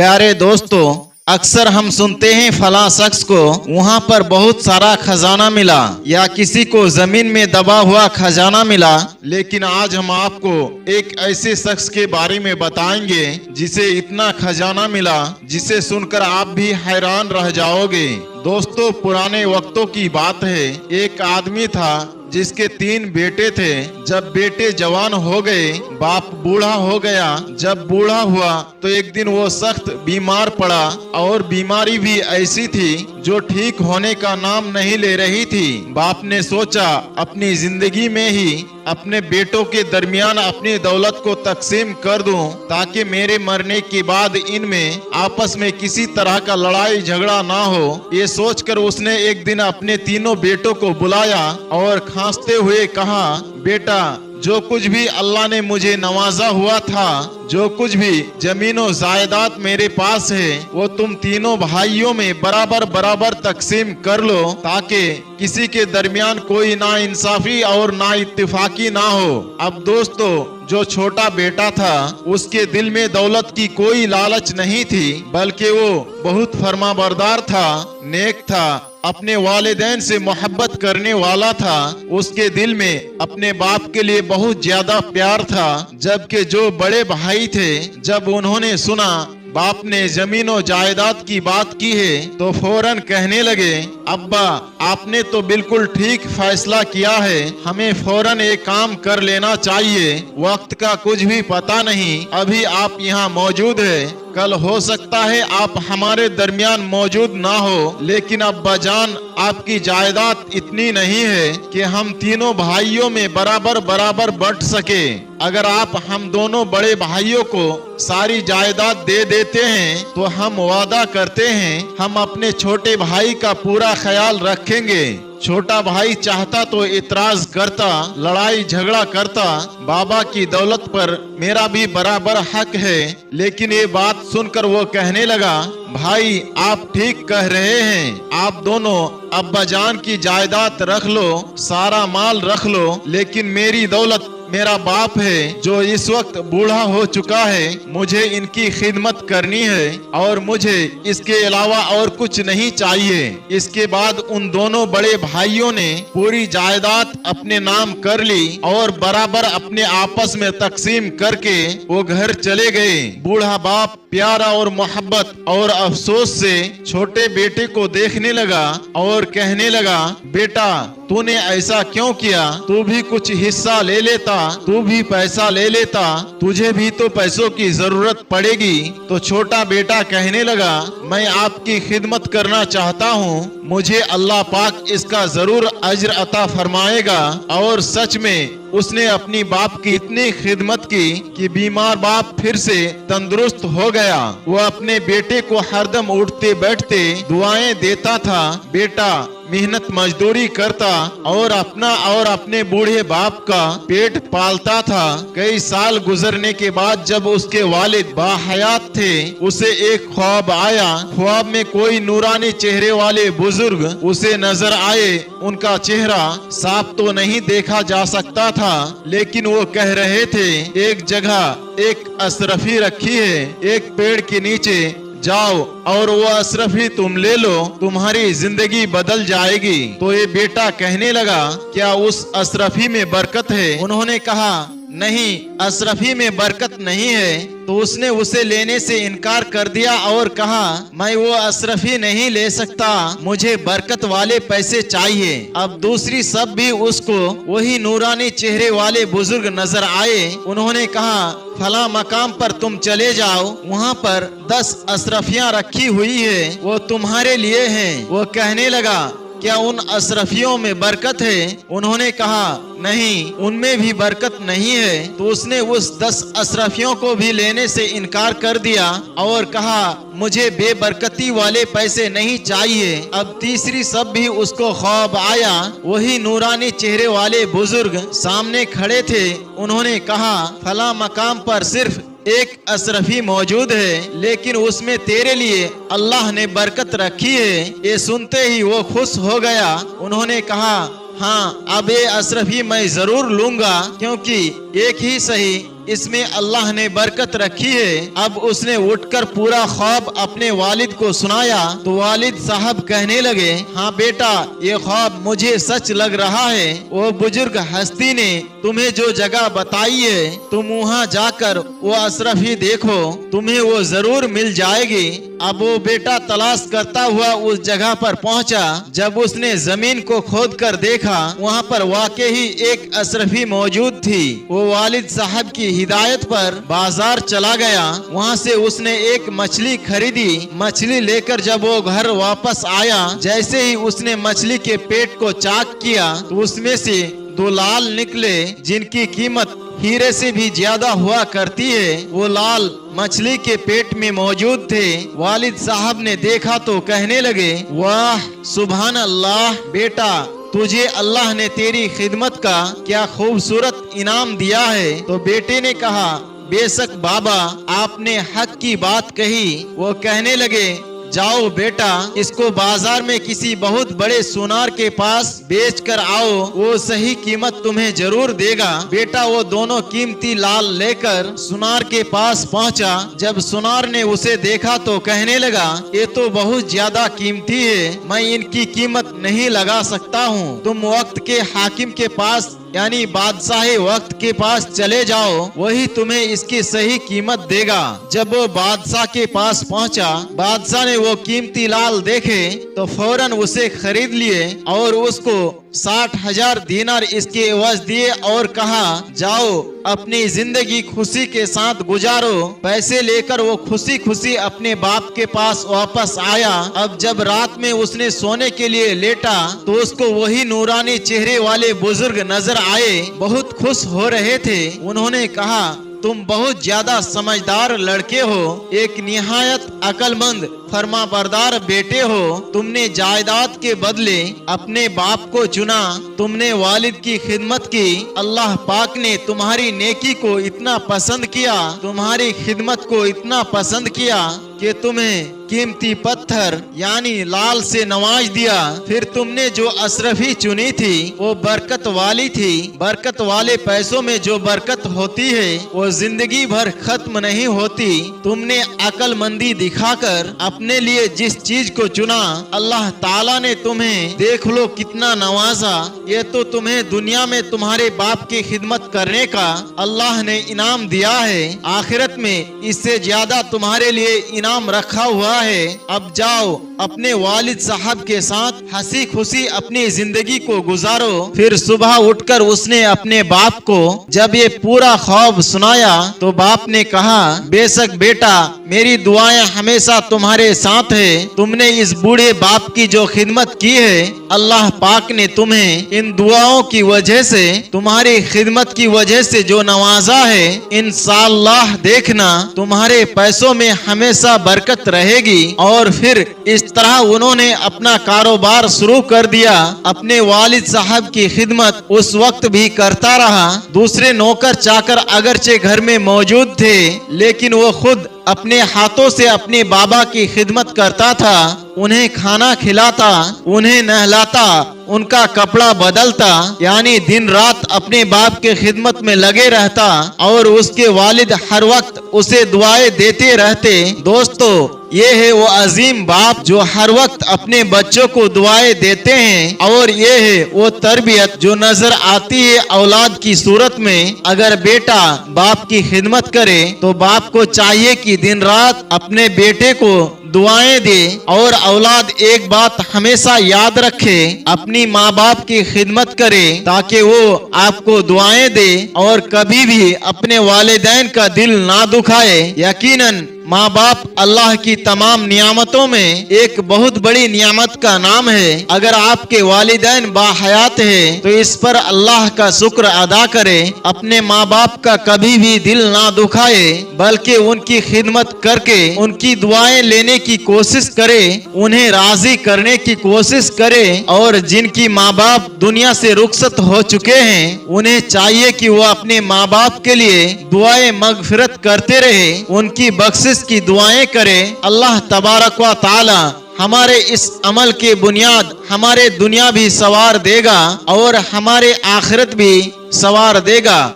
प्यारे दोस्तों, अक्सर हम सुनते हैं फला शख्स को वहाँ पर बहुत सारा खजाना मिला या किसी को जमीन में दबा हुआ खजाना मिला। लेकिन आज हम आपको एक ऐसे शख्स के बारे में बताएंगे जिसे इतना खजाना मिला जिसे सुनकर आप भी हैरान रह जाओगे। दोस्तों, पुराने वक्तों की बात है। एक आदमी था जिसके 3 बेटे थे। जब बेटे जवान हो गए, बाप बूढ़ा हो गया। जब बूढ़ा हुआ तो एक दिन वो सख्त बीमार पड़ा और बीमारी भी ऐसी थी जो ठीक होने का नाम नहीं ले रही थी। बाप ने सोचा अपनी जिंदगी में ही अपने बेटों के दरमियान अपनी दौलत को तकसीम कर दूं ताकि मेरे मरने के बाद इनमें आपस में किसी तरह का लड़ाई झगड़ा ना हो। ये सोचकर उसने एक दिन अपने तीनों बेटों को बुलाया और खांसते हुए कहा, बेटा, जो कुछ भी अल्लाह ने मुझे नवाजा हुआ था, जो कुछ भी जमीनों जायदाद मेरे पास है, वो तुम तीनों भाइयों में बराबर बराबर तकसीम कर लो ताकि किसी के दरमियान कोई ना इंसाफी और ना इत्तेफाकी ना हो। अब दोस्तों, जो छोटा बेटा था उसके दिल में दौलत की कोई लालच नहीं थी, बल्कि वो बहुत फरमाबरदार था, नेक था, अपने वालिदैन से मोहब्बत करने वाला था। उसके दिल में अपने बाप के लिए बहुत ज्यादा प्यार था। जबकि जो बड़े भाई थे, जब उन्होंने सुना बाप ने जमीनों जायदाद की बात की है तो फौरन कहने लगे, अब्बा, आपने तो बिल्कुल ठीक फैसला किया है, हमें फौरन एक काम कर लेना चाहिए। वक्त का कुछ भी पता नहीं, अभी आप यहाँ मौजूद है, कल हो सकता है आप हमारे दरमियान मौजूद ना हो। लेकिन अब्बा जान, आपकी जायदाद इतनी नहीं है कि हम तीनों भाइयों में बराबर बराबर बंट सके। अगर आप हम दोनों बड़े भाइयों को सारी जायदाद दे देते हैं तो हम वादा करते हैं हम अपने छोटे भाई का पूरा ख्याल रखेंगे। छोटा भाई चाहता तो इतराज करता, लड़ाई झगड़ा करता, बाबा की दौलत पर मेरा भी बराबर हक है। लेकिन ये बात सुनकर वो कहने लगा, भाई, आप ठीक कह रहे हैं, आप दोनों अब्बा जान की जायदाद रख लो, सारा माल रख लो, लेकिन मेरी दौलत मेरा बाप है जो इस वक्त बूढ़ा हो चुका है, मुझे इनकी खिदमत करनी है और मुझे इसके अलावा और कुछ नहीं चाहिए। इसके बाद उन दोनों बड़े भाइयों ने पूरी जायदाद अपने नाम कर ली और बराबर अपने आपस में तकसीम करके वो घर चले गए। बूढ़ा बाप प्यारा और मोहब्बत और अफसोस से छोटे बेटे को देखने लगा और कहने लगा, बेटा, तूने ऐसा क्यों किया? तू भी कुछ हिस्सा ले लेता, तू भी पैसा ले लेता, तुझे भी तो पैसों की जरूरत पड़ेगी। तो छोटा बेटा कहने लगा, मैं आपकी खिदमत करना चाहता हूँ, मुझे अल्लाह पाक इसका जरूर अज्र अता फरमाएगा। और सच में उसने अपनी बाप की इतनी खिदमत की कि बीमार बाप फिर से तंदुरुस्त हो गया। वो अपने बेटे को हरदम उठते बैठते दुआएं देता था। बेटा मेहनत मजदूरी करता और अपना और अपने बूढ़े बाप का पेट पालता था। कई साल गुजरने के बाद जब उसके वालिद बाहयात थे, उसे एक ख्वाब आया। ख्वाब में कोई नूरानी चेहरे वाले बुजुर्ग उसे नजर आए। उनका चेहरा साफ तो नहीं देखा जा सकता था, लेकिन वो कह रहे थे, एक जगह एक अशरफी रखी है, एक पेड़ के नीचे जाओ और वो अशरफी तुम ले लो, तुम्हारी जिंदगी बदल जाएगी। तो ये बेटा कहने लगा, क्या उस अशरफी में बरकत है? उन्होंने कहा, नहीं, अशरफी में बरकत नहीं है। तो उसने उसे लेने से इनकार कर दिया और कहा, मैं वो अशरफी नहीं ले सकता, मुझे बरकत वाले पैसे चाहिए। अब दूसरी सब भी उसको वही नूरानी चेहरे वाले बुजुर्ग नजर आए। उन्होंने कहा, फला मकाम पर तुम चले जाओ, वहाँ पर 10 अशरफियाँ रखी हुई है, वो तुम्हारे लिए हैं। वो कहने लगा, क्या उन अशरफियों में बरकत है? उन्होंने कहा, नहीं, उनमें भी बरकत नहीं है। तो उसने उस 10 अशरफियों को भी लेने से इनकार कर दिया और कहा, मुझे बेबरकती वाले पैसे नहीं चाहिए। अब तीसरी सब भी उसको ख्वाब आया। वही नूरानी चेहरे वाले बुजुर्ग सामने खड़े थे। उन्होंने कहा, फला मकाम पर सिर्फ एक अशरफी मौजूद है, लेकिन उसमें तेरे लिए अल्लाह ने बरकत रखी है। ये सुनते ही वो खुश हो गया। उन्होंने कहा, हाँ, अब ये अशरफी मैं जरूर लूंगा, क्योंकि एक ही सही इसमें अल्लाह ने बरकत रखी है। अब उसने उठकर पूरा ख्वाब अपने वालिद को सुनाया तो वालिद साहब कहने लगे, हाँ बेटा, ये ख्वाब मुझे सच लग रहा है। वो बुजुर्ग हस्ती ने तुम्हें जो जगह बताई है तुम वहाँ जाकर वो अशरफी देखो, तुम्हें वो जरूर मिल जाएगी। अब वो बेटा तलाश करता हुआ उस जगह पर पहुंचा। जब उसने जमीन को खोद कर देखा वहाँ पर वाकई एक अशरफी मौजूद थी। वो वालिद साहब की हिदायत पर बाजार चला गया। वहाँ से उसने एक मछली खरीदी। मछली लेकर जब वो घर वापस आया, जैसे ही उसने मछली के पेट को चाक किया तो उसमें से 2 लाल निकले जिनकी कीमत हीरे से भी ज्यादा हुआ करती है। वो लाल मछली के पेट में मौजूद थे। वालिद साहब ने देखा तो कहने लगे, वाह सुभान अल्लाह, बेटा तुझे अल्लाह ने तेरी खिदमत का क्या खूबसूरत इनाम दिया है। तो बेटे ने कहा, बेशक बाबा, आपने हक की बात कही। वो कहने लगे, जाओ बेटा, इसको बाजार में किसी बहुत बड़े सुनार के पास बेच कर आओ, वो सही कीमत तुम्हें जरूर देगा। बेटा वो दोनों कीमती लाल लेकर सुनार के पास पहुंचा। जब सुनार ने उसे देखा तो कहने लगा, ये तो बहुत ज्यादा कीमती है, मैं इनकी कीमत नहीं लगा सकता हूँ। तुम वक्त के हाकिम के पास यानी बादशाह वक्त के पास चले जाओ, वही तुम्हें इसकी सही कीमत देगा। जब वो बादशाह के पास पहुंचा, बादशाह ने वो कीमती लाल देखे तो फौरन उसे खरीद लिए और उसको 60,000 दीनार इसके एवज दिए और कहा, जाओ अपनी जिंदगी खुशी के साथ गुजारो। पैसे लेकर वो खुशी खुशी अपने बाप के पास वापस आया। अब जब रात में उसने सोने के लिए लेटा तो उसको वही नूरानी चेहरे वाले बुजुर्ग नजर आए। बहुत खुश हो रहे थे। उन्होंने कहा, तुम बहुत ज्यादा समझदार लड़के हो, एक निहायत अक्लमंद फरमाबरदार बेटे हो। तुमने जायदाद के बदले अपने बाप को चुना, तुमने वालिद की खिदमत की। अल्लाह पाक ने तुम्हारी नेकी को इतना पसंद किया, तुम्हारी खिदमत को इतना पसंद किया कि तुम्हें कीमती पत्थर यानी लाल से नवाज दिया। फिर तुमने जो अशरफी चुनी थी वो बरकत वाली थी। बरकत वाले पैसों में जो बरकत होती है वो जिंदगी भर खत्म नहीं होती। तुमने अक्लमंदी दिखाकर अपने लिए जिस चीज को चुना, अल्लाह ताला ने तुम्हें देख लो कितना नवाजा। ये तो तुम्हें दुनिया में तुम्हारे बाप की खिदमत करने का अल्लाह ने इनाम दिया है, आखिरत में इससे ज्यादा तुम्हारे लिए इनाम रखा हुआ है। अब जाओ अपने वालिद साहब के साथ हंसी खुशी अपनी जिंदगी को गुजारो। फिर सुबह उठकर उसने अपने बाप को जब ये पूरा ख्वाब सुनाया तो बाप ने कहा, बेशक बेटा, मेरी दुआएं हमेशा तुम्हारे साथ है। तुमने इस बूढ़े बाप की जो खिदमत की है, अल्लाह पाक ने तुम्हें इन दुआओं की वजह से, तुम्हारी खिदमत की वजह से जो नवाजा है, इंशाअल्लाह देखना तुम्हारे पैसों में हमेशा बरकत रहेगी। और फिर इस तरह उन्होंने अपना कारोबार शुरू कर दिया। अपने वालिद साहब की खिदमत उस वक्त भी करता रहा। दूसरे नौकर चाकर अगरचे घर में मौजूद थे, लेकिन वो खुद अपने हाथों से अपने बाबा की खिदमत करता था। उन्हें खाना खिलाता, उन्हें नहलाता, उनका कपड़ा बदलता, यानी दिन रात अपने बाप के खिदमत में लगे रहता। और उसके वालिद हर वक्त उसे दुआएं देते रहते। दोस्तों, ये है वो अजीम बाप जो हर वक्त अपने बच्चों को दुआएं देते हैं। और ये है वो तरबियत जो नजर आती है औलाद की सूरत में। अगर बेटा बाप की खिदमत करे तो बाप को चाहिए कि दिन रात अपने बेटे को दुआएं दे। और औलाद एक बात हमेशा याद रखे, अपनी माँ बाप की खिदमत करे ताकि वो आपको दुआएं दे और कभी भी अपने वालिदैन का दिल ना दुखाए। यकीनन माँ बाप अल्लाह की तमाम नियामतों में एक बहुत बड़ी नियामत का नाम है। अगर आपके वालिदैन बाहयात है तो इस पर अल्लाह का शुक्र अदा करें। अपने माँ बाप का कभी भी दिल ना दुखाए, बल्कि उनकी खिदमत करके उनकी दुआएं लेने की कोशिश करे, उन्हें राजी करने की कोशिश करे। और जिनकी माँ बाप दुनिया से रुखसत हो चुके हैं, उन्हें चाहिए कि वो अपने माँ बाप के लिए दुआएं मगफिरत करते रहे, उनकी बख्शिश की दुआएं करें। अल्लाह तबारक व ताला हमारे इस अमल के बुनियाद हमारे दुनिया भी सवार देगा और हमारे आखिरत भी सवार देगा।